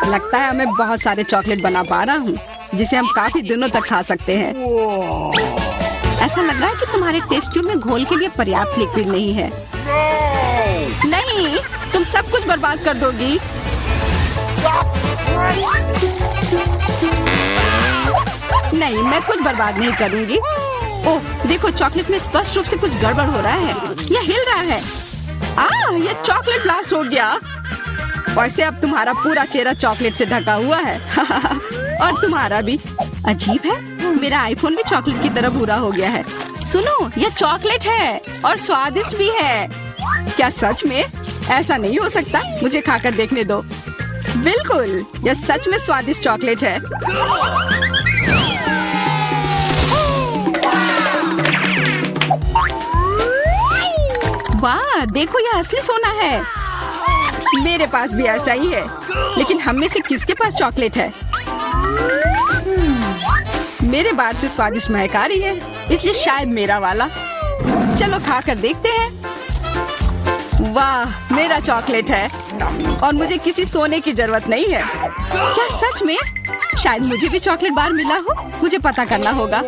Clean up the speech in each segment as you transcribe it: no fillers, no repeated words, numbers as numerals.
लगता है मैं बहुत सारे चॉकलेट बना पा रहा हूँ जिसे हम काफी दिनों तक खा सकते हैं। ऐसा लग रहा है कि तुम्हारे टेस्ट ट्यूब में घोल के लिए पर्याप्त लिक्विड नहीं है। नहीं, तुम सब कुछ बर्बाद कर दोगी। नहीं, मैं कुछ बर्बाद नहीं करूंगी। ओह, देखो चॉकलेट में स्पष्ट रूप से कुछ गड़बड़ हो रहा है। यह हिल रहा है। यह चॉकलेट ब्लास्ट हो गया। वैसे अब तुम्हारा पूरा चेहरा चॉकलेट से ढका हुआ है। और तुम्हारा भी। अजीब है, मेरा आईफोन भी चॉकलेट की तरह भूरा हो गया है। सुनो, यह चॉकलेट है और स्वादिष्ट भी है। क्या सच में? ऐसा नहीं हो सकता, मुझे खाकर देखने दो। बिल्कुल, यह सच में स्वादिष्ट चॉकलेट है। वाह, देखो यह असली सोना है। मेरे पास भी ऐसा ही है, लेकिन हम में से किसके पास चॉकलेट है? मेरे बार से स्वादिष्ट महक आ रही है, इसलिए शायद मेरा वाला। चलो खाकर देखते हैं। वाह, मेरा चॉकलेट है और मुझे किसी सोने की जरूरत नहीं है। क्या सच में? शायद मुझे भी चॉकलेट बार मिला हो, मुझे पता करना होगा।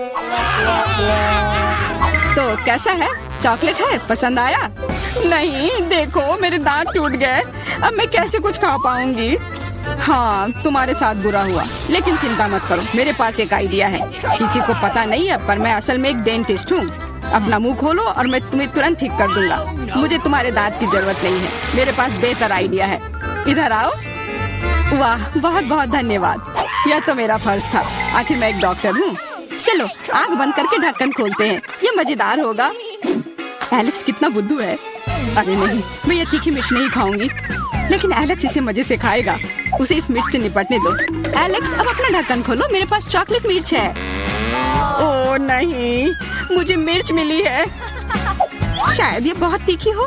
तो कैसा है? चॉकलेट है? पसंद आया? नहीं, देखो मेरे दांत टूट गए। अब मैं कैसे कुछ खा पाऊंगी? हाँ, तुम्हारे साथ बुरा हुआ, लेकिन चिंता मत करो, मेरे पास एक आइडिया है। किसी को पता नहीं है, पर मैं असल में एक डेंटिस्ट हूँ। अपना मुंह खोलो और मैं तुम्हें तुरंत ठीक कर दूंगा। मुझे तुम्हारे दांत की जरूरत नहीं है, मेरे पास बेहतर आइडिया है। इधर आओ। वाह, बहुत बहुत धन्यवाद। यह तो मेरा फर्ज था, आखिर मैं एक डॉक्टर हूँ। चलो आँख बंद करके ढक्कन खोलते हैं, ये मजेदार होगा। एलेक्स कितना बुद्धू है। अरे नहीं, मैं ये तीखी मिर्च नहीं खाऊंगी, लेकिन एलेक्स इसे मजे से खाएगा। उसे इस मिर्च से निपटने दो। एलेक्स, अब अपना ढक्कन खोलो, मेरे पास चॉकलेट मिर्च है। ओह नहीं, मुझे मिर्च मिली है। शायद ये बहुत तीखी हो,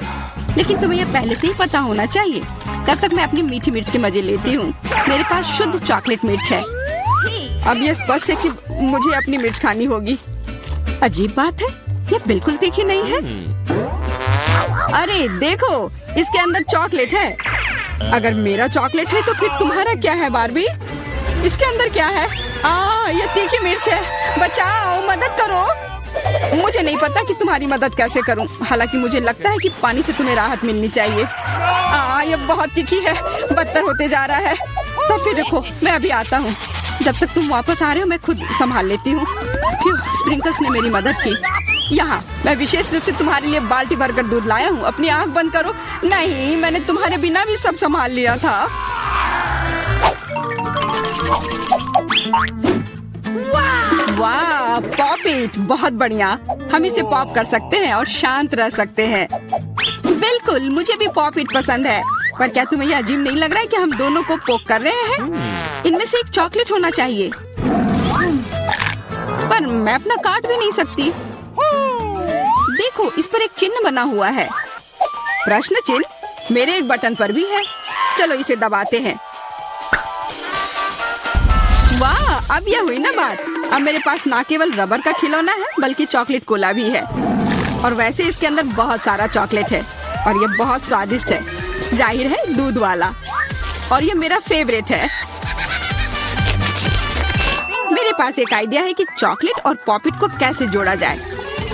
लेकिन तुम्हें यह पहले से ही पता होना चाहिए। तब तक मैं अपनी मीठी मिर्च के मजे लेती हूँ। मेरे पास शुद्ध चॉकलेट मिर्च है। अब यह स्पष्ट है कि मुझे अपनी मिर्च खानी होगी। अजीब बात है, यह बिल्कुल तीखी नहीं है। अरे देखो, इसके अंदर चॉकलेट है। अगर मेरा चॉकलेट है तो फिर तुम्हारा क्या है बार्बी? इसके अंदर क्या है? यह तीखी मिर्च है। बचाओ, मदद करो। मुझे नहीं पता कि तुम्हारी मदद कैसे करूं। हालांकि मुझे लगता है कि पानी से तुम्हें राहत मिलनी चाहिए। यह बहुत तीखी है, बदतर होते जा रहा है। तो फिर देखो, मैं अभी आता हूँ। जब तक तुम वापस आ रहे हो मैं खुद संभाल लेती हूँ। स्प्रिंकल्स ने मेरी मदद की। यहाँ मैं विशेष रूप से तुम्हारे लिए बाल्टी भरकर दूध लाया हूँ। अपनी आँख बंद करो। नहीं, मैंने तुम्हारे बिना भी सब संभाल लिया था। वाह, पॉप इट, बहुत बढ़िया। हम इसे पॉप कर सकते हैं और शांत रह सकते हैं। बिल्कुल, मुझे भी पॉप इट पसंद है। पर क्या तुम्हें यह अजीब नहीं लग रहा है कि हम दोनों को पोक कर रहे हैं? इनमें से एक चॉकलेट होना चाहिए, पर मैं अपना काट भी नहीं सकती। देखो, इस पर एक चिन्ह बना हुआ है। प्रश्न चिन्ह मेरे एक बटन पर भी है। चलो इसे दबाते हैं। वाह, अब यह हुई ना बात। अब मेरे पास ना केवल रबर का खिलौना है, बल्कि चॉकलेट कोला भी है। और वैसे इसके अंदर बहुत सारा चॉकलेट है और यह बहुत स्वादिष्ट है। जाहिर है, दूध वाला। और यह मेरा फेवरेट है। मेरे पास एक आइडिया है कि चॉकलेट और पॉपिट को कैसे जोड़ा जाए।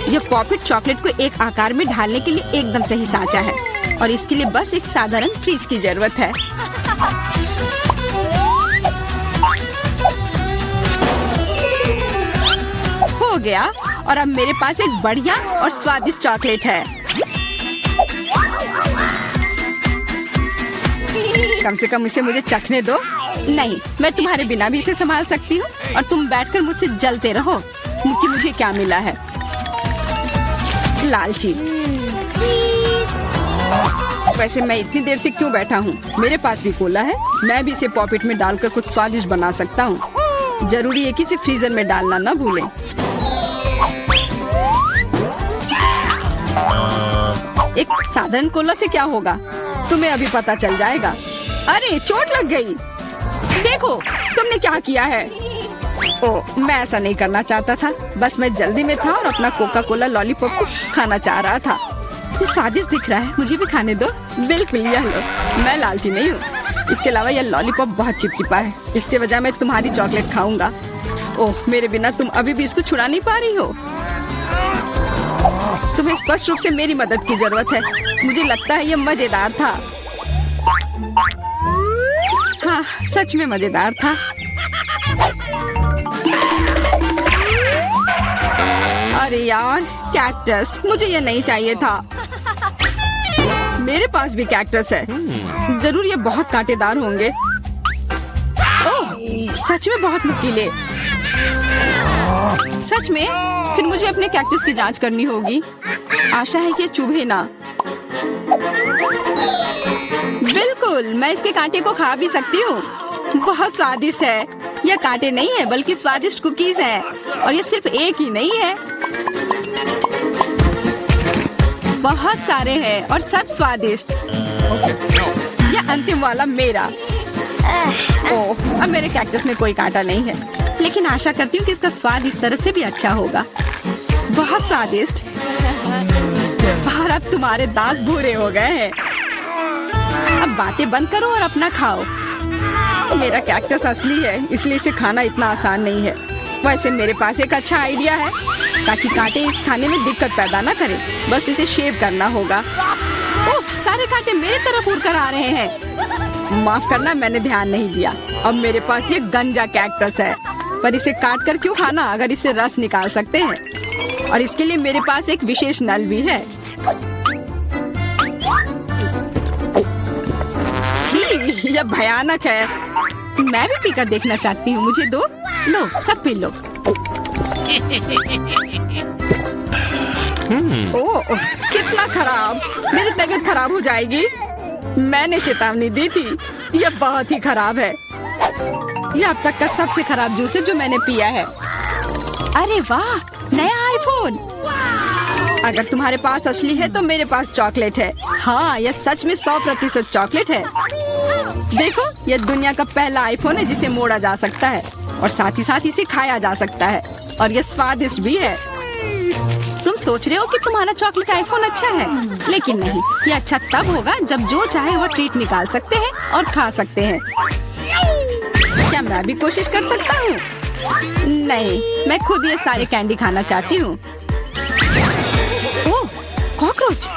यह पॉपिट चॉकलेट को एक आकार में ढालने के लिए एकदम सही सांचा है और इसके लिए बस एक साधारण फ्रिज की जरूरत है। हो गया, और अब मेरे पास एक बढ़िया और स्वादिष्ट चॉकलेट है। कम से कम इसे मुझे चखने दो। नहीं, मैं तुम्हारे बिना भी इसे संभाल सकती हूँ और तुम बैठकर मुझसे जलते रहो कि मुझे क्या मिला है। लालची। वैसे मैं इतनी देर से क्यों बैठा हूँ? मेरे पास भी कोला है, मैं भी इसे पॉकेट में डालकर कुछ स्वादिष्ट बना सकता हूँ। जरूरी है कि इसे फ्रीजर में डालना ना भूलें। एक साधारण कोला से क्या होगा, तुम्हें अभी पता चल जाएगा। अरे चोट लग गई। देखो तुमने क्या किया है। ओह, मैं ऐसा नहीं करना चाहता था, बस मैं जल्दी में था और अपना कोका कोला लॉलीपॉप को खाना चाह रहा था। ये स्वादिष्ट दिख रहा है, मुझे भी खाने दो। बिल्कुल, यह लो। मैं लालची नहीं हूँ। इसके अलावा यह लॉलीपॉप बहुत चिपचिपा है। इसके बजाय मैं तुम्हारी चॉकलेट खाऊंगा। ओह, मेरे बिना तुम अभी भी इसको छुड़ा नहीं पा रही हो। तुम्हें स्पष्ट रूप से मेरी मदद की जरूरत है। मुझे लगता है यह मजेदार था। हाँ, सच में मजेदार था। अरे यार, कैक्टस, मुझे ये नहीं चाहिए था। मेरे पास भी कैक्टस है। जरूर ये बहुत कांटेदार होंगे। ओह, सच में बहुत नुकीले। सच में? फिर मुझे अपने कैक्टस की जांच करनी होगी। आशा है कि ये चुभे ना। बिल्कुल, मैं इसके कांटे को खा भी सकती हूँ। बहुत स्वादिष्ट है। यह कांटे नहीं है बल्कि स्वादिष्ट कुकीज है। और ये सिर्फ एक ही नहीं है, बहुत सारे हैं और सब स्वादिष्ट। यह अंतिम वाला मेरा। ओह, अब मेरे कैक्टस में कोई कांटा नहीं है, लेकिन आशा करती हूँ कि इसका स्वाद इस तरह से भी अच्छा होगा। बहुत स्वादिष्ट। और अब तुम्हारे दांत भूरे हो गए हैं। अब बातें बंद करो और अपना खाओ। मेरा कैक्टस असली है, इसलिए इसे खाना इतना आसान नहीं है। वैसे मेरे पास एक अच्छा आइडिया है, ताकि कांटे इस खाने में दिक्कत पैदा ना करें। बस इसे शेव करना होगा। उफ, सारे कांटे मेरी तरफ उड़ कर आ रहे हैं। माफ करना, मैंने ध्यान नहीं दिया। अब मेरे पास ये गंजा कैक्टस है, पर इसे काट कर क्यों खाना अगर इससे रस निकाल सकते हैं। और इसके लिए मेरे पास एक विशेष नल भी है। छी, यह भयानक है। मैं भी पीकर देखना चाहती हूँ। मुझे दो। लो, सब पी लो। ओह, कितना खराब। मेरी तबीयत खराब हो जाएगी। मैंने चेतावनी दी थी। यह बहुत ही खराब है। यह अब तक का सबसे खराब जूस है जो मैंने पिया है। अरे वाह, नया आईफोन। अगर तुम्हारे पास असली है तो मेरे पास चॉकलेट है। हाँ, यह सच में 100% चॉकलेट है। देखो, यह दुनिया का पहला आईफोन है जिसे मोड़ा जा सकता है और साथ ही साथ इसे खाया जा सकता है। और यह स्वादिष्ट भी है। तुम सोच रहे हो कि तुम्हारा चॉकलेट आईफोन अच्छा है, लेकिन नहीं। यह अच्छा तब होगा जब जो चाहे वो ट्रीट निकाल सकते हैं और खा सकते हैं। क्या मैं भी कोशिश कर सकता हूँ? नहीं, मैं खुद ये सारे कैंडी खाना चाहती हूँ। ओह, कॉकरोच।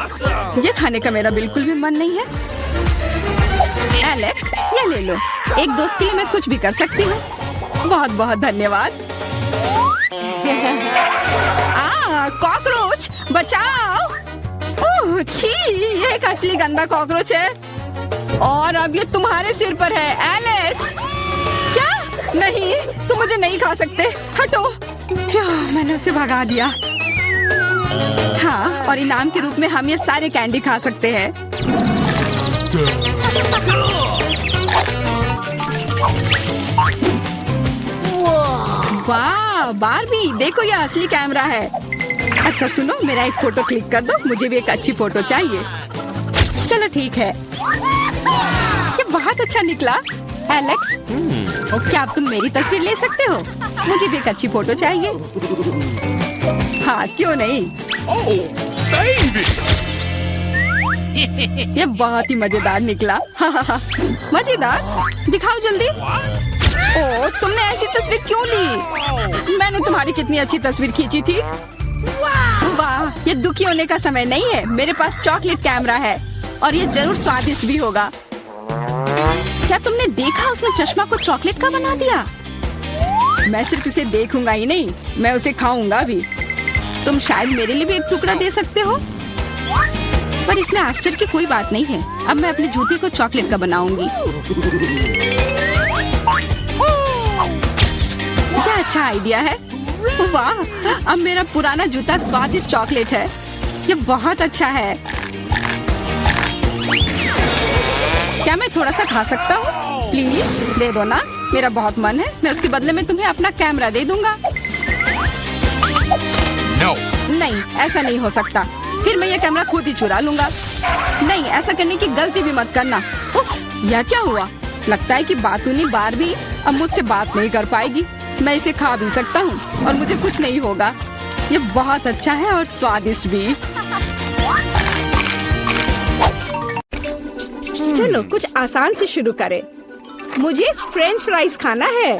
ये खाने का मेरा बिल्कुल भी मन नहीं है। एलेक्स, ये ले लो। एक दोस्त के लिए मैं कुछ भी कर सकती हूँ। बहुत बहुत धन्यवाद। कॉकरोच, बचाओ। ओह, छी, ये एक असली गंदा कॉकरोच है। और अब ये तुम्हारे सिर पर है, एलेक्स। क्या? नहीं, तुम मुझे नहीं खा सकते। हटो। मैंने उसे भगा दिया। हाँ, और इनाम के रूप में हम ये सारे कैंडी खा सकते हैं। वाह, बारबी, देखो ये असली कैमरा है। अच्छा सुनो, मेरा एक फोटो क्लिक कर दो। मुझे भी एक अच्छी फोटो चाहिए। चलो ठीक है। ये बहुत अच्छा निकला। एलेक्स, क्या अब तुम मेरी तस्वीर ले सकते हो? मुझे भी एक अच्छी फोटो चाहिए। हाँ, क्यों नहीं। ये बहुत ही मजेदार निकला। मजेदार? दिखाओ जल्दी। ओह, तुमने ऐसी तस्वीर क्यों ली? मैंने तुम्हारी कितनी अच्छी तस्वीर खींची थी। वाह, ये दुखी होने का समय नहीं है। मेरे पास चॉकलेट कैमरा है और ये जरूर स्वादिष्ट भी होगा। क्या तुमने देखा, उसने चश्मा को चॉकलेट का बना दिया? मैं सिर्फ इसे देखूंगा ही नहीं, मैं उसे खाऊंगा भी। तुम शायद मेरे लिए भी एक टुकड़ा दे सकते हो। पर इसमें आश्चर्य की कोई बात नहीं है। अब मैं अपने जूते को चॉकलेट का बनाऊंगी। क्या अच्छा आइडिया है। वाह, अब मेरा पुराना जूता स्वादिष्ट चॉकलेट है। ये बहुत अच्छा है। क्या मैं थोड़ा सा खा सकता हूँ? प्लीज दे दो ना, मेरा बहुत मन है। मैं उसके बदले में तुम्हें अपना कैमरा दे दूंगा। No. नहीं, ऐसा नहीं हो सकता। फिर मैं ये कैमरा खुद ही चुरा लूंगा। नहीं, ऐसा करने की गलती भी मत करना। उफ, यह क्या हुआ? लगता है कि बातूनी बारबी अब मुझसे बात नहीं कर पाएगी। मैं इसे खा भी सकता हूँ और मुझे कुछ नहीं होगा। ये बहुत अच्छा है और स्वादिष्ट भी। चलो कुछ आसान से शुरू करें। मुझे फ्रेंच फ्राइज खाना है।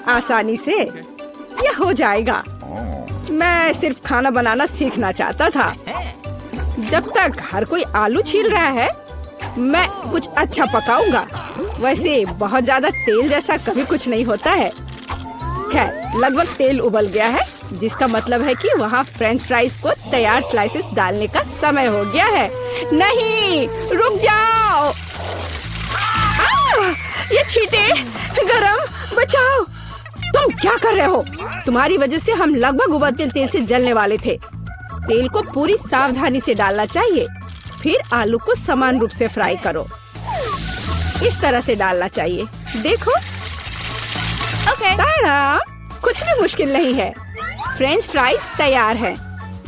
आसानी से यह हो जाएगा। मैं सिर्फ खाना बनाना सीखना चाहता था। जब तक हर कोई आलू छील रहा है, मैं कुछ अच्छा पकाऊंगा। वैसे बहुत ज्यादा तेल जैसा कभी कुछ नहीं होता है। खैर, लगभग तेल उबल गया है, जिसका मतलब है कि वहाँ फ्रेंच फ्राइज को तैयार स्लाइसेस डालने का समय हो गया है। नहीं, रुक जाओ। ये छींटे, गरम, बचाओ। तुम क्या कर रहे हो? तुम्हारी वजह से हम लगभग उबलते तेल से जलने वाले थे। तेल को पूरी सावधानी से डालना चाहिए। फिर आलू को समान रूप से फ्राई करो। इस तरह से डालना चाहिए। देखो, ताड़ा, कुछ भी मुश्किल नहीं है। फ्रेंच फ्राइज तैयार है।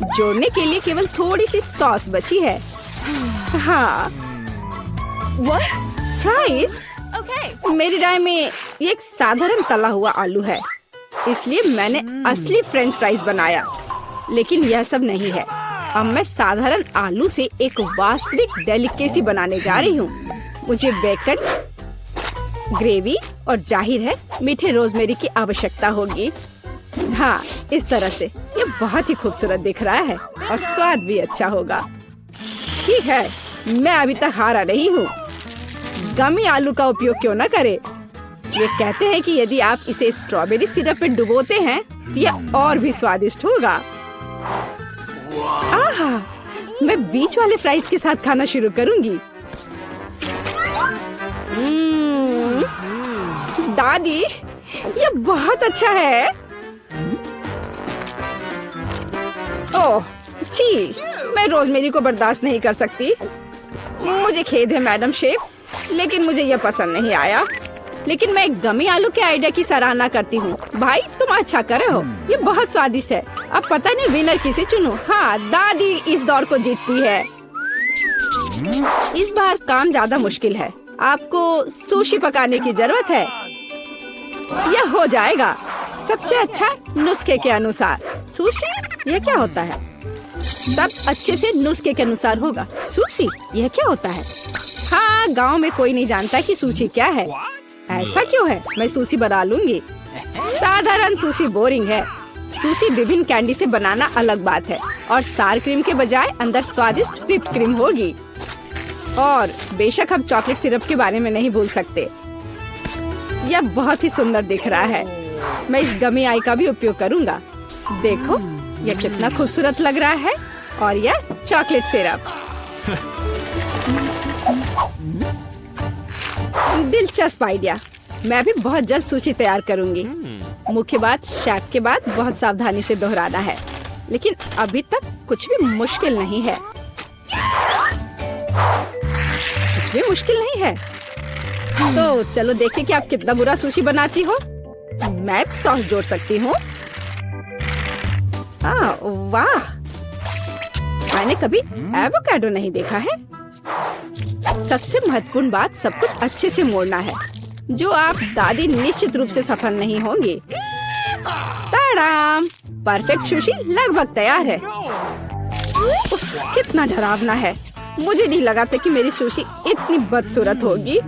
जोड़ने के लिए केवल थोड़ी सी सॉस बची है। हाँ, फ्राइज मेरी राय में ये एक साधारण तला हुआ आलू है, इसलिए मैंने असली फ्रेंच फ्राइज बनाया। लेकिन यह सब नहीं है। अब मैं साधारण आलू से एक वास्तविक डेलिकेसी बनाने जा रही हूँ। मुझे बेकन, ग्रेवी और जाहिर है मीठे रोजमेरी की आवश्यकता होगी। हाँ, इस तरह से ये बहुत ही खूबसूरत दिख रहा है और स्वाद भी अच्छा होगा। ठीक है, मैं अभी तक हारा नहीं हूँ। गमी आलू का उपयोग क्यों न करें? ये कहते हैं कि यदि आप इसे स्ट्रॉबेरी सिरप में डुबोते हैं तो यह और भी स्वादिष्ट होगा। आहा, मैं बीच वाले फ्राइज के साथ खाना शुरू करूंगी। दादी, ये बहुत अच्छा है। ओह, छी, मैं रोजमेरी को बर्दाश्त नहीं कर सकती। मुझे खेद है मैडम शेफ, लेकिन मुझे यह पसंद नहीं आया। लेकिन मैं एक गमी आलू के आइडिया की सराहना करती हूँ। भाई, तुम अच्छा कर रहे हो। ये बहुत स्वादिष्ट है। अब पता नहीं विनर किसे चुनूं। हाँ, दादी इस दौर को जीतती है। इस बार काम ज्यादा मुश्किल है। आपको सुशी पकाने की जरूरत है। यह हो जाएगा सबसे अच्छा नुस्खे के अनुसार। सुशी, यह क्या होता है? सब अच्छे से नुस्खे के अनुसार होगा। सुशी, यह क्या होता है? हाँ, गांव में कोई नहीं जानता कि सुशी क्या है। ऐसा क्यों है? मैं सुशी बना लूंगी। साधारण सुशी बोरिंग है। सुशी विभिन्न कैंडी से बनाना अलग बात है, और सार क्रीम के बजाय अंदर स्वादिष्ट व्हिप्ड क्रीम होगी। और बेशक हम चॉकलेट सिरप के बारे में नहीं भूल सकते। यह बहुत ही सुंदर दिख रहा है। मैं इस गमी आई का भी उपयोग करूंगा। देखो, यह कितना खूबसूरत लग रहा है। और यह चॉकलेट सिरप। दिलचस्प आइडिया। मैं भी बहुत जल्द सूची तैयार करूंगी। मुख्य बात शेफ के बाद बहुत सावधानी से दोहराना है। लेकिन अभी तक कुछ भी मुश्किल नहीं है। कुछ भी मुश्किल नहीं है। तो चलो देखें कि आप कितना बुरा सुशी बनाती हो। मैं भी सॉस जोड़ सकती हूँ। वाह, मैंने कभी एवोकाडो नहीं देखा है। सबसे महत्वपूर्ण बात, सब कुछ अच्छे से मोड़ना है, जो आप दादी निश्चित रूप से सफल नहीं होंगी। ताड़ाम, परफेक्ट सुशी लगभग तैयार है। उफ, कितना डरावना है। मुझे नहीं लगा था कि मेरी सुशी इतनी बदसूरत होगी।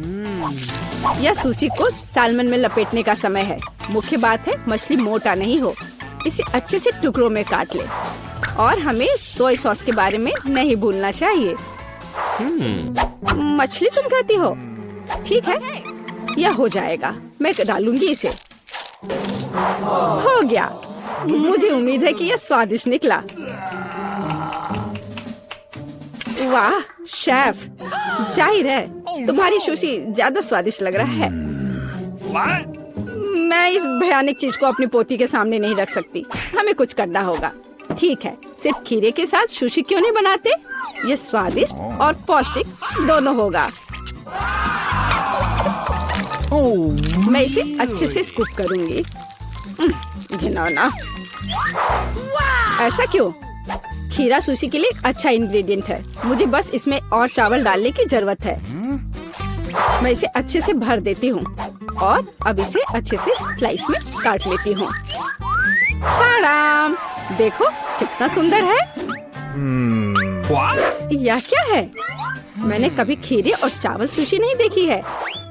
यह सुशी को सालमन में लपेटने का समय है। मुख्य बात है मछली मोटा नहीं हो। इसे अच्छे से टुकड़ों में काट ले। और हमें सोया सॉस के बारे में नहीं भूलना चाहिए। मछली तुम खाती हो? ठीक है, यह हो जाएगा। मैं डालूंगी इसे। हो गया। मुझे उम्मीद है कि यह स्वादिष्ट निकला। वाह शेफ, जाहिर है तुम्हारी सुशी ज्यादा स्वादिष्ट लग रहा है। मैं इस भयानक चीज को अपनी पोती के सामने नहीं रख सकती। हमें कुछ करना होगा। ठीक है, सिर्फ खीरे के साथ सुशी क्यों नहीं बनाते? ये स्वादिष्ट और पौष्टिक दोनों होगा। मैं इसे अच्छे से स्कूप करूंगी। घिनौना। ऐसा क्यों? खीरा सुशी के लिए अच्छा इंग्रेडिएंट है। मुझे बस इसमें और चावल डालने की जरूरत है। मैं इसे अच्छे से भर देती हूँ और अब इसे अच्छे से स्लाइस में काट लेती हूँ। देखो कितना सुंदर है। यह क्या है? मैंने कभी खीरे और चावल सुशी नहीं देखी है।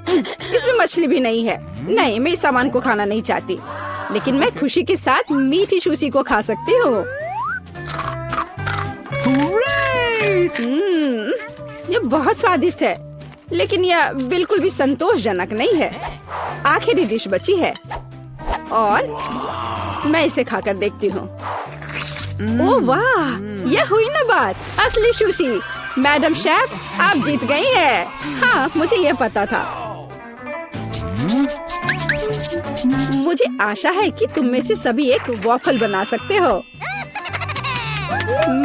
इसमें मछली भी नहीं है। नहीं, मैं इस सामान को खाना नहीं चाहती, लेकिन मैं खुशी के साथ मीठी सुशी को खा सकती हूँ। ये बहुत स्वादिष्ट है, लेकिन यह बिल्कुल भी संतोषजनक नहीं है। आखिरी डिश बची है और मैं इसे खाकर देखती हूँ। ओह वाह, यह हुई ना बात, असली सुशी। मैडम शेफ, आप जीत गई हैं। हाँ, मुझे यह पता था। मुझे आशा है कि तुम में से सभी एक वॉफल बना सकते हो।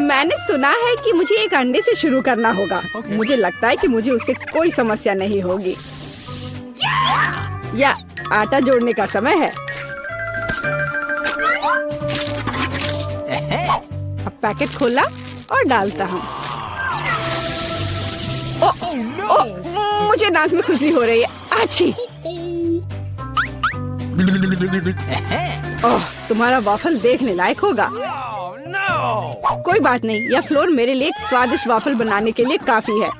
मैंने सुना है कि मुझे एक अंडे से शुरू करना होगा। मुझे लगता है कि मुझे उससे कोई समस्या नहीं होगी। या आटा जोड़ने का समय है। अब पैकेट खोला और डालता हूँ। मुझे नाक में खुजली हो रही है। आछी। ओह, तुम्हारा वॉफल देखने लायक होगा। कोई बात नहीं, यह फ्लोर मेरे लिए एक स्वादिष्ट वॉफल बनाने के लिए काफी है।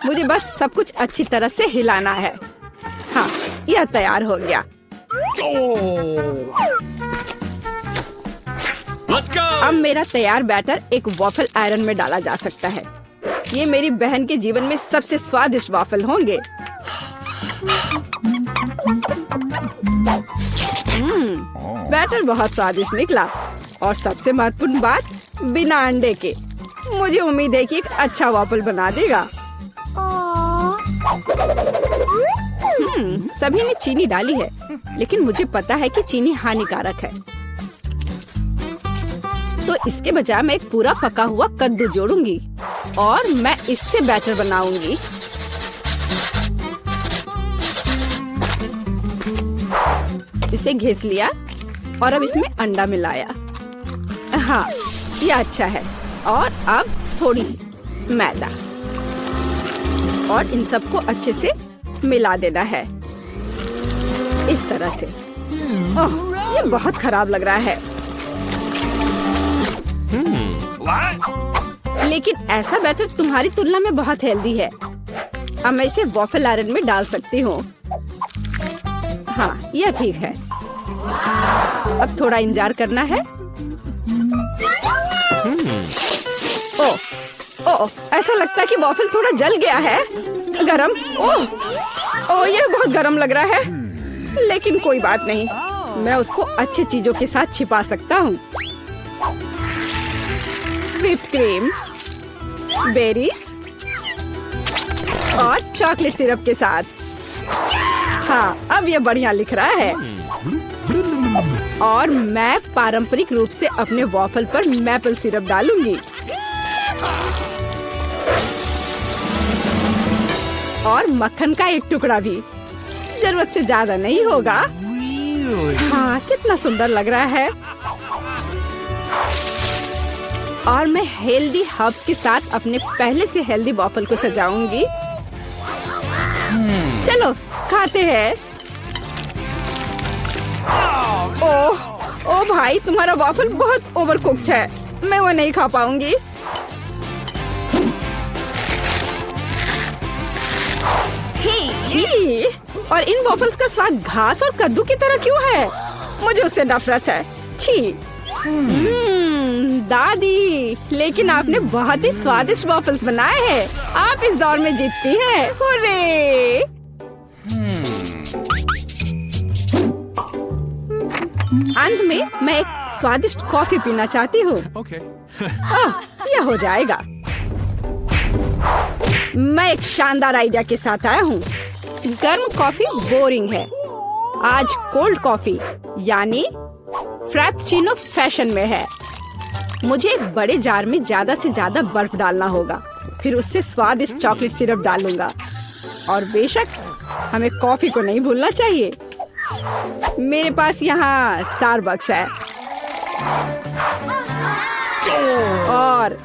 मुझे बस सब कुछ अच्छी तरह से हिलाना है। हाँ, यह तैयार हो गया। अब मेरा तैयार बैटर एक वॉफल आयरन में डाला जा सकता है। ये मेरी बहन के जीवन में सबसे स्वादिष्ट वॉफल होंगे। बैटर बहुत स्वादिष्ट निकला और सबसे महत्वपूर्ण बात, बिना अंडे के। मुझे उम्मीद है कि एक अच्छा वॉफल बना देगा। सभी ने चीनी डाली है, लेकिन मुझे पता है कि चीनी हानिकारक है। तो इसके बजाय मैं एक पूरा पका हुआ कद्दू जोड़ूंगी और मैं इससे बैटर बनाऊंगी। इसे घिस लिया और अब इसमें अंडा मिलाया। हाँ, यह अच्छा है। और अब थोड़ी सी मैदा और इन सबको अच्छे से मिला देना है, इस तरह से। ओह, ये बहुत खराब लग रहा है। लेकिन ऐसा बैटर तुम्हारी तुलना में बहुत हेल्दी है। अब मैं इसे वॉफल आयरन में डाल सकती हूँ। हाँ, यह ठीक है। अब थोड़ा इंतजार करना है। ओह, ओह, ऐसा लगता है कि वॉफल थोड़ा जल गया है। गरम। ओह, ओह, यह बहुत गरम लग रहा है, लेकिन कोई बात नहीं, मैं उसको अच्छी चीजों के साथ छिपा सकता हूँ। व्हिप्ड क्रीम, बेरीज और चॉकलेट सिरप के साथ। हाँ, अब ये बढ़िया लिख रहा है। और मैं पारंपरिक रूप से अपने वॉफल पर मैपल सिरप डालूंगी और मक्खन का एक टुकड़ा भी। जरूरत से ज्यादा नहीं होगा। हाँ, कितना सुंदर लग रहा है। और मैं हेल्दी हर्ब्स के साथ अपने पहले से हेल्दी वॉफल को सजाऊंगी। चलो खाते हैं। ओह, ओ भाई, तुम्हारा वॉफल बहुत ओवरकुक्ड है। मैं वो नहीं खा पाऊंगी। छी, और इन वॉफल्स का स्वाद घास और कद्दू की तरह क्यों है? मुझे उससे नफरत है। छी। दादी, लेकिन आपने बहुत ही स्वादिष्ट वॉफल्स बनाए हैं। आप इस दौर में जीतती हैं। हुर्रे! अंत में मैं एक स्वादिष्ट कॉफी पीना चाहती हूँ। यह हो जाएगा। मैं एक शानदार आइडिया के साथ आया हूँ। गर्म कॉफी बोरिंग है। आज कोल्ड कॉफी यानी फ्रैप्पुचिनो फैशन में है। मुझे एक बड़े जार में ज्यादा से ज्यादा बर्फ डालना होगा, फिर उससे स्वादिष्ट चॉकलेट सिरप डालूंगा। और बेशक हमें कॉफी को नहीं भूलना चाहिए। मेरे पास यहाँ स्टारबक्स है और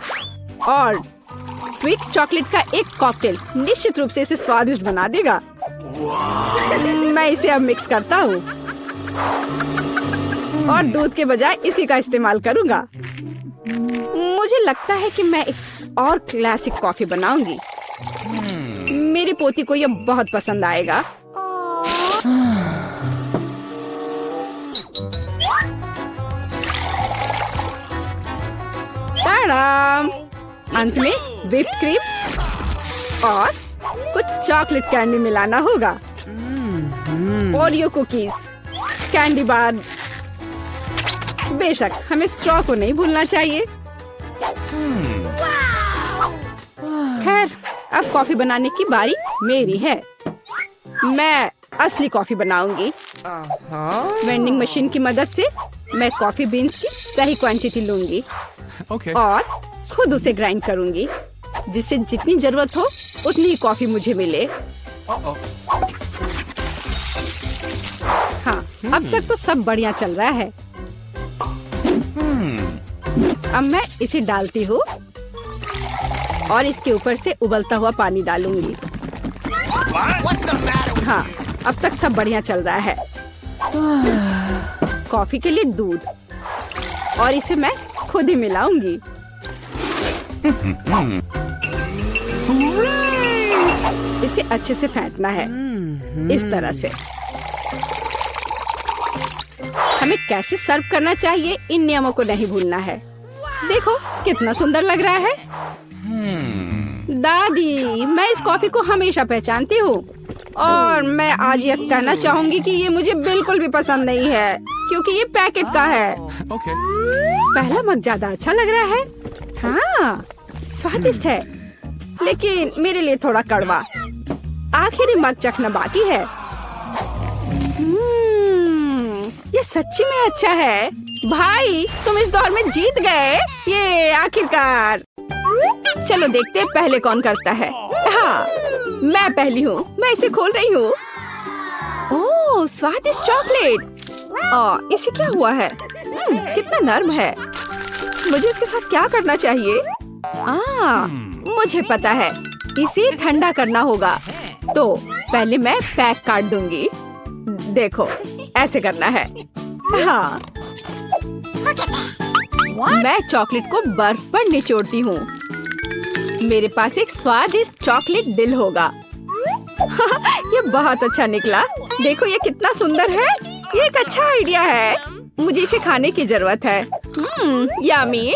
ट्विक्स चॉकलेट का एक कॉकटेल निश्चित रूप से इसे स्वादिष्ट बना देगा। मैं इसे अब मिक्स करता हूँ और दूध के बजाय इसी का इस्तेमाल करूँगा। मुझे लगता है कि मैं एक और क्लासिक कॉफी बनाऊंगी। मेरी पोती को यह बहुत पसंद आएगा। टाडाम! अंत में व्हिप्ड क्रीम और कुछ चॉकलेट कैंडी मिलाना होगा। Oreo cookies, candy bar. बेशक हमें स्ट्रॉ को नहीं भूलना चाहिए। खैर, अब कॉफी बनाने की बारी मेरी है। मैं असली कॉफी बनाऊंगी। वेंडिंग मशीन की मदद से मैं कॉफी बीन्स की सही क्वांटिटी लूंगी और खुद उसे ग्राइंड करूंगी, जिससे जितनी जरूरत हो उतनी ही कॉफी मुझे मिले। हाँ, अब तक तो सब बढ़िया चल रहा है। अब मैं इसे डालती हूँ और इसके ऊपर से उबलता हुआ पानी डालूंगी। हाँ, अब तक सब बढ़िया चल रहा है। कॉफी के लिए दूध और इसे मैं खुद ही मिलाऊंगी। इसे अच्छे से फेंटना है, इस तरह से। हमें कैसे सर्व करना चाहिए, इन नियमों को नहीं भूलना है। देखो कितना सुंदर लग रहा है। दादी, मैं इस कॉफी को हमेशा पहचानती हूँ और मैं आज यह कहना चाहूंगी कि ये मुझे बिल्कुल भी पसंद नहीं है, क्योंकि ये पैकेट का है। पहला मग ज्यादा अच्छा लग रहा है। हाँ, स्वादिष्ट है, लेकिन मेरे लिए थोड़ा कड़वा। आखिरी मग चखना बाकी है। ये सच्ची में अच्छा है। भाई, तुम इस दौर में जीत गए। ये आखिरकार। चलो देखते हैं पहले कौन करता है। हाँ, मैं पहली हूँ। मैं इसे खोल रही हूँ। ओह, स्वादिष्ट चॉकलेट। इसे क्या हुआ है? कितना नर्म है। मुझे इसके साथ क्या करना चाहिए? मुझे पता है, इसे ठंडा करना होगा। तो पहले मैं पैक काट दूंगी। देखो, ऐसे करना है। हाँ, मैं चॉकलेट को बर्फ पर निचोड़ती हूँ। मेरे पास एक स्वादिष्ट चॉकलेट दिल होगा। ये बहुत अच्छा निकला। देखो ये कितना सुंदर है। ये एक अच्छा आइडिया है। मुझे इसे खाने की जरूरत है। यम्मी।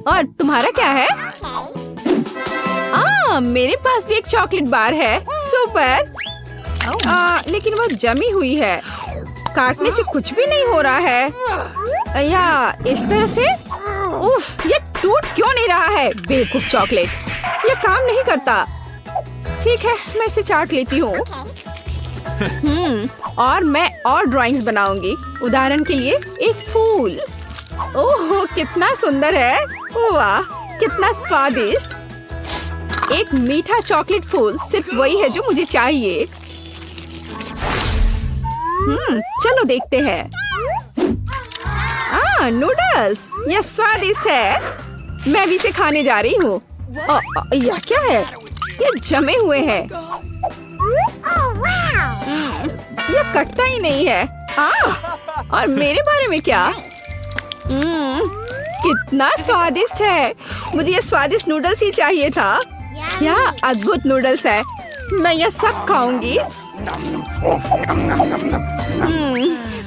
और तुम्हारा क्या है? मेरे पास भी एक चॉकलेट बार है। सुपर। लेकिन वो जमी हुई है। काटने से कुछ भी नहीं हो रहा है। या इस तरह से। उफ, ये टूट क्यों नहीं रहा है? बेवकूफ चॉकलेट, ये काम नहीं करता। ठीक है, मैं इसे चाट लेती हूँ। और मैं और ड्राइंग्स बनाऊंगी। उदाहरण के लिए एक फूल। ओह, कितना सुंदर है। वाह, कितना स्वादिष्ट। एक मीठा चॉकलेट फूल सिर्फ वही है जो मुझे चाहिए। चलो देखते हैं। नूडल्स, यह स्वादिष्ट है। मैं भी इसे खाने जा रही हूँ। यह क्या है? ये जमे हुए हैं। यह कटता ही नहीं है। और मेरे बारे में क्या? कितना स्वादिष्ट है। मुझे ये स्वादिष्ट नूडल्स ही चाहिए था। क्या अद्भुत नूडल्स है। मैं यह सब खाऊंगी।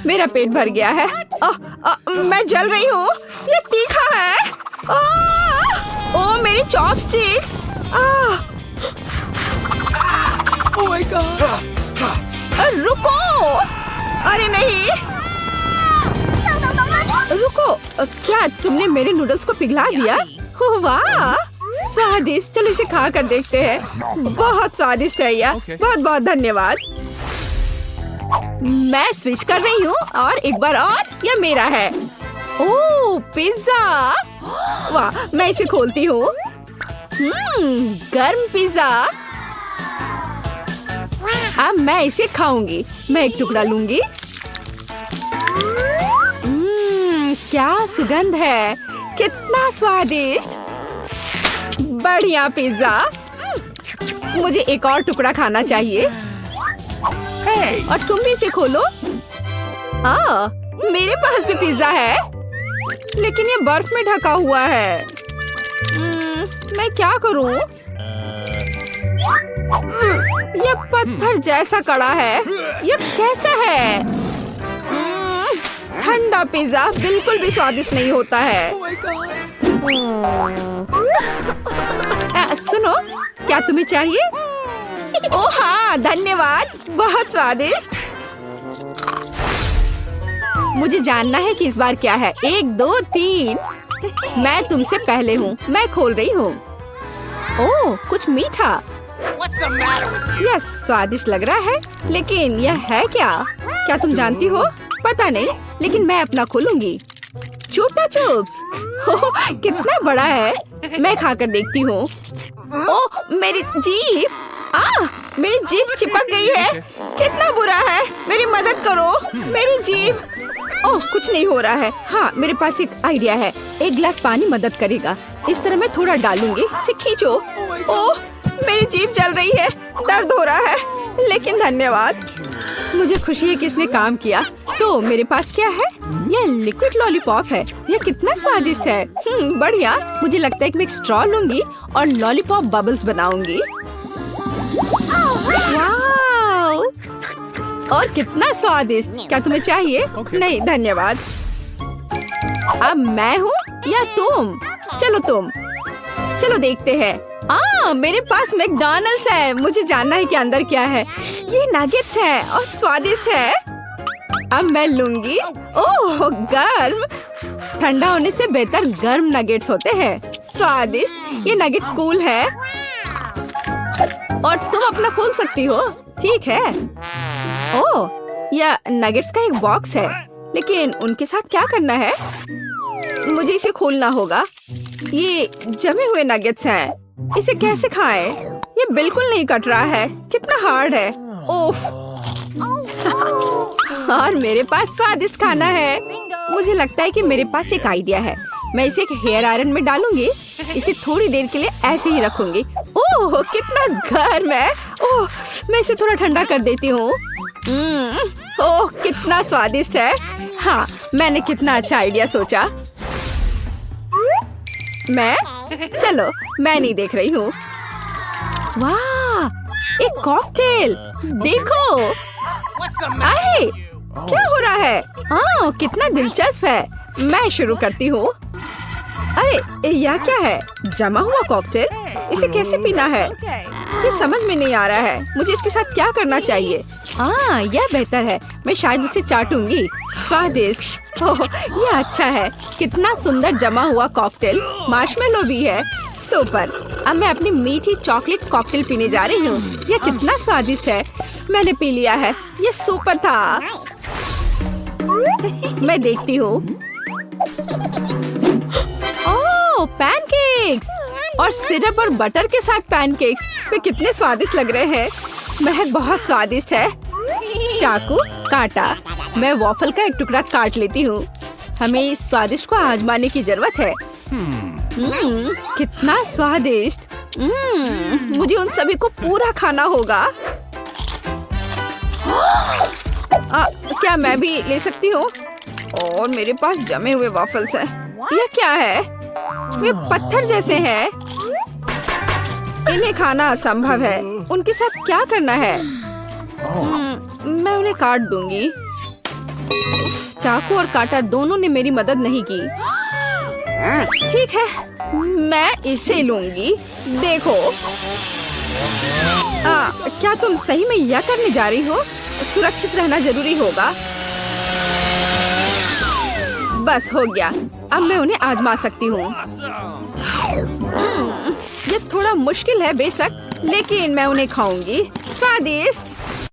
मेरा पेट भर गया है। मैं जल रही हूँ। ये तीखा है। ओह, मेरी चॉपस्टिक्स। Oh my God. रुको। अरे नहीं, रुको। क्या तुमने मेरे नूडल्स को पिघला दिया? ओह वाह, स्वादिष्ट। चलो इसे खा कर देखते हैं। बहुत स्वादिष्ट है यह। बहुत बहुत धन्यवाद। मैं स्विच कर रही हूँ और एक बार और यह मेरा है। ओह, पिज्जा। वाह, मैं इसे खोलती हूँ। गर्म पिज्जा। अब मैं इसे खाऊंगी। मैं एक टुकड़ा लूंगी। क्या सुगंध है। कितना स्वादिष्ट। बढ़िया पिज्जा। मुझे एक और टुकड़ा खाना चाहिए। और तुम भी इसे खोलो। मेरे पास भी पिज्जा है, लेकिन ये बर्फ में ढका हुआ है। मैं क्या करूं? यह पत्थर जैसा कड़ा है। यह कैसा है? ठंडा पिज्जा बिल्कुल भी स्वादिष्ट नहीं होता है। सुनो, क्या तुम्हें चाहिए? ओह हाँ, धन्यवाद, बहुत स्वादिष्ट। मुझे जानना है कि इस बार क्या है। 1 2 3। मैं तुमसे पहले हूँ, मैं खोल रही हूँ। ओह, कुछ मीठा। यह स्वादिष्ट लग रहा है, लेकिन यह है क्या? क्या तुम जानती हो? पता नहीं, लेकिन मैं अपना खोलूंगी। चुपा चुप्स। ओह, कितना बड़ा है। मैं खाकर देखती हूँ। ओह, मेरी जीभ। मेरी जीभ चिपक गई है। कितना बुरा है। मेरी मदद करो, मेरी जीभ। ओह, कुछ नहीं हो रहा है। हाँ, मेरे पास एक आइडिया है। 1 गिलास पानी मदद करेगा। इस तरह मैं थोड़ा डालूंगी। इसे खींचो। ओह, मेरी जीभ जल रही है, दर्द हो रहा है, लेकिन धन्यवाद। मुझे खुशी है कि इसने काम किया। तो मेरे पास क्या है? यह लिक्विड लॉलीपॉप है। यह कितना स्वादिष्ट है। बढ़िया। मुझे लगता है कि मैं एक स्ट्रॉ लूंगी और लॉलीपॉप बबल्स बनाऊंगी। वाव! और कितना स्वादिष्ट। क्या तुम्हें चाहिए? नहीं धन्यवाद। अब मैं हूँ या तुम? चलो तुम। चलो देखते हैं। मेरे पास मैकडॉनल्ड्स है। मुझे जानना है कि अंदर क्या है। ये नगेट्स है और स्वादिष्ट है। अब मैं लूंगी। ओह, गर्म। ठंडा होने से बेहतर गर्म नगेट्स होते हैं। स्वादिष्ट। ये नगेट्स कूल है और तुम अपना खोल सकती हो। ठीक है। ओह, यह नगेट्स का एक बॉक्स है, लेकिन उनके साथ क्या करना है? मुझे इसे खोलना होगा। ये जमे हुए नगेट्स हैं। इसे कैसे खाएं? ये बिल्कुल नहीं कट रहा है। कितना हार्ड है। ओफ। और मेरे पास स्वादिष्ट खाना है। मुझे लगता है कि मेरे पास एक आइडिया है। मैं इसे एक हेयर आयरन में डालूंगी। इसे थोड़ी देर के लिए ऐसे ही रखूंगी। ओह, कितना गर्म है। ओह, मैं इसे थोड़ा ठंडा कर देती हूँ। ओह, कितना स्वादिष्ट है। हाँ, मैंने कितना अच्छा आइडिया सोचा। चलो, मैं नहीं देख रही हूँ। वाह, एक कॉकटेल। देखो। अरे, क्या हो रहा है? कितना दिलचस्प है। मैं शुरू करती हूँ। अरे, यह क्या है? जमा हुआ कॉकटेल। इसे कैसे पीना है? ये समझ में नहीं आ रहा है। मुझे इसके साथ क्या करना चाहिए? यह बेहतर है। मैं शायद उसे चाटूंगी। स्वादिष्ट। ओह, यह अच्छा है। कितना सुंदर जमा हुआ कॉकटेल। मार्शमेलो भी है। सुपर। अब मैं अपनी मीठी चॉकलेट कॉकटेल पीने जा रही हूँ। यह कितना स्वादिष्ट है। मैंने पी लिया है। यह सुपर था। मैं देखती हूँ। ओह, पैनकेक्स और सिरप और बटर के साथ पैनकेक्स। वे कितने स्वादिष्ट लग रहे हैं। महक बहुत स्वादिष्ट है। चाकू, काटा। मैं वॉफल का एक टुकड़ा काट लेती हूँ। हमें इस स्वादिष्ट को आजमाने की जरूरत है। कितना स्वादिष्ट। मुझे उन सभी को पूरा खाना होगा। क्या मैं भी ले सकती हूँ? और मेरे पास जमे हुए वॉफल्स हैं। यह क्या है? वे पत्थर जैसे हैं। इन्हें खाना असंभव है। उनके साथ क्या करना है? मैं उन्हें काट दूंगी। चाकू और काटा दोनों ने मेरी मदद नहीं की। ठीक है, मैं इसे लूंगी। देखो। क्या तुम सही में यह करने जा रही हो? सुरक्षित रहना जरूरी होगा। बस हो गया। अब मैं उन्हें आजमा सकती हूँ। ये थोड़ा मुश्किल है बेशक, लेकिन मैं उन्हें खाऊंगी। स्वादिष्ट।